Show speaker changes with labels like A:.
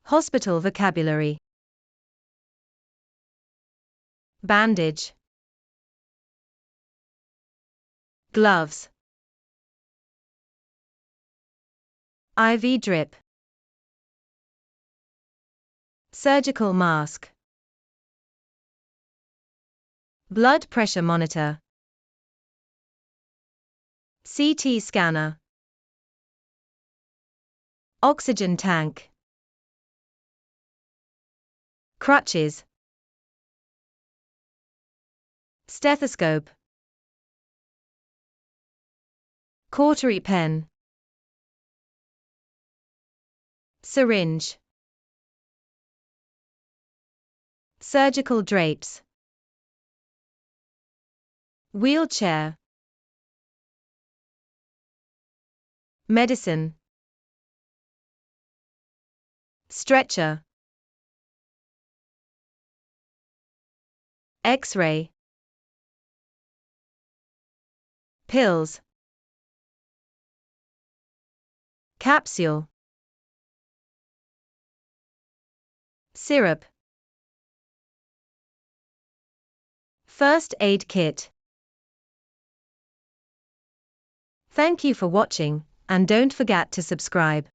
A: Hospital vocabulary. Bandage, gloves, IV drip, surgical mask, blood pressure monitor, CT scanner, oxygen tank, crutches, stethoscope, cautery pen, syringe, surgical drapes, wheelchair, medicine, stretcher, X-ray, pills, capsule, syrup, first aid kit. Thank you for watching, and don't forget to subscribe.